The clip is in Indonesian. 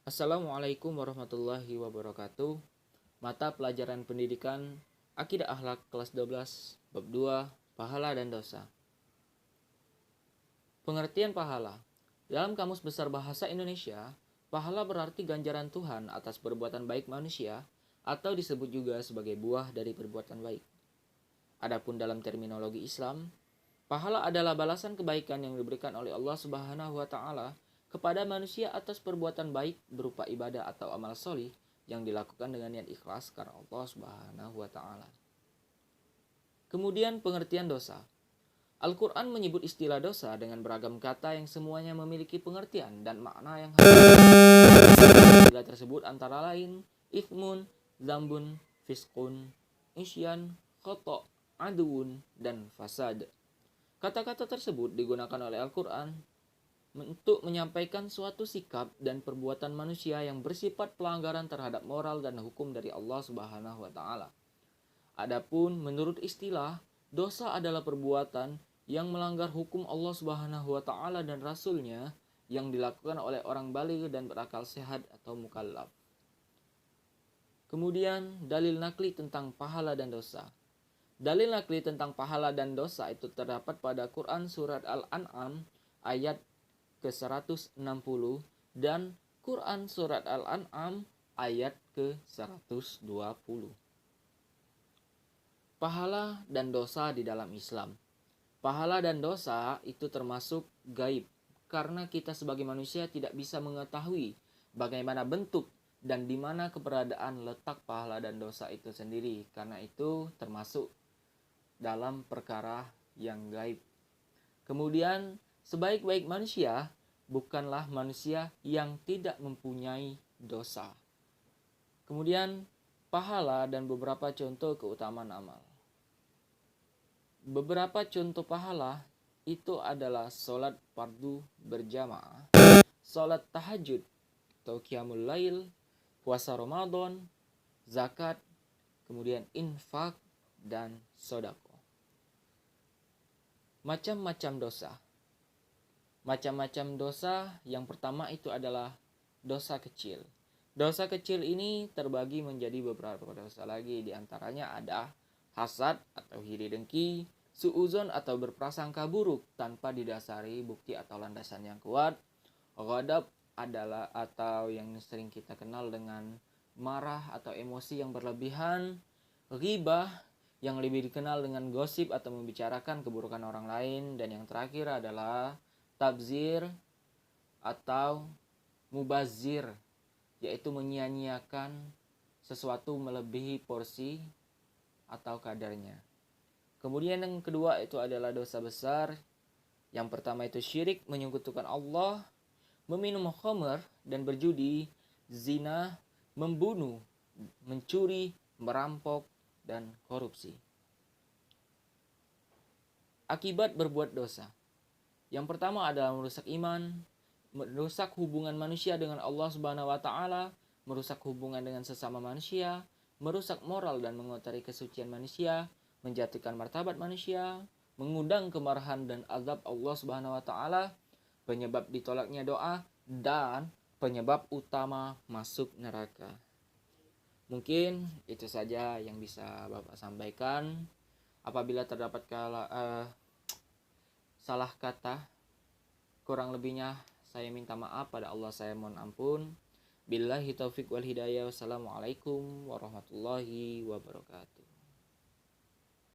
Assalamualaikum warahmatullahi wabarakatuh. Mata pelajaran pendidikan Akidah Akhlak kelas 12 bab 2 Pahala dan Dosa. Pengertian pahala. Dalam Kamus Besar Bahasa Indonesia, pahala berarti ganjaran Tuhan atas perbuatan baik manusia atau disebut juga sebagai buah dari perbuatan baik. Adapun dalam terminologi Islam, pahala adalah balasan kebaikan yang diberikan oleh Allah Subhanahu wa taala kepada manusia atas perbuatan baik berupa ibadah atau amal solih yang dilakukan dengan niat ikhlas karena Allah Subhanahu wa taala. Kemudian pengertian dosa. Al-Quran menyebut istilah dosa dengan beragam kata yang semuanya memiliki pengertian dan makna yang istilah tersebut antara lain ifmun, zambun, fiskun, isyan, khoto, aduun, dan fasad. Kata-kata tersebut digunakan oleh Al-Quran untuk menyampaikan suatu sikap dan perbuatan manusia yang bersifat pelanggaran terhadap moral dan hukum dari Allah Subhanahu wa taala. Adapun menurut istilah, dosa adalah perbuatan yang melanggar hukum Allah Subhanahu wa taala dan Rasul-Nya yang dilakukan oleh orang baligh dan berakal sehat atau mukallaf. Kemudian dalil nakli tentang pahala dan dosa. Dalil nakli tentang pahala dan dosa itu terdapat pada Quran surat Al-An'am ayat ke-160 dan Quran surat Al-An'am ayat ke-120. Pahala dan dosa di dalam Islam. Pahala dan dosa itu termasuk gaib karena kita sebagai manusia tidak bisa mengetahui bagaimana bentuk dan di mana keberadaan letak pahala dan dosa itu sendiri, karena itu termasuk dalam perkara yang gaib. Kemudian sebaik-baik manusia bukanlah manusia yang tidak mempunyai dosa. Kemudian pahala dan beberapa contoh keutamaan amal. Beberapa contoh pahala itu adalah sholat fardu berjamaah, sholat tahajud atau qiyamul lail, puasa Ramadan, zakat, kemudian infak, dan sedekah. Macam-macam dosa. Macam-macam dosa yang pertama itu adalah dosa kecil. Dosa kecil ini terbagi menjadi beberapa dosa lagi. Di antaranya ada hasad atau iri dengki, suuzon atau berprasangka buruk tanpa didasari bukti atau landasan yang kuat. Ghadab adalah atau yang sering kita kenal dengan marah atau emosi yang berlebihan. Ghibah yang lebih dikenal dengan gosip atau membicarakan keburukan orang lain. Dan yang terakhir adalah tabzir atau mubazir, yaitu menyia-nyiakan sesuatu melebihi porsi atau kadarnya. Kemudian yang kedua itu adalah dosa besar. Yang pertama itu syirik, menyekutukan Allah, meminum khamr dan berjudi, zina, membunuh, mencuri, merampok, dan korupsi. Akibat berbuat dosa. Yang pertama adalah merusak iman, merusak hubungan manusia dengan Allah Subhanahu wa taala, merusak hubungan dengan sesama manusia, merusak moral dan mengotori kesucian manusia, menjatuhkan martabat manusia, mengundang kemarahan dan azab Allah Subhanahu wa taala, penyebab ditolaknya doa, dan penyebab utama masuk neraka. Mungkin itu saja yang bisa Bapak sampaikan. Apabila terdapat salah kata, kurang lebihnya saya minta maaf, pada Allah saya mohon ampun. Billahi taufiq wal hidayah. Wassalamualaikum warahmatullahi wabarakatuh.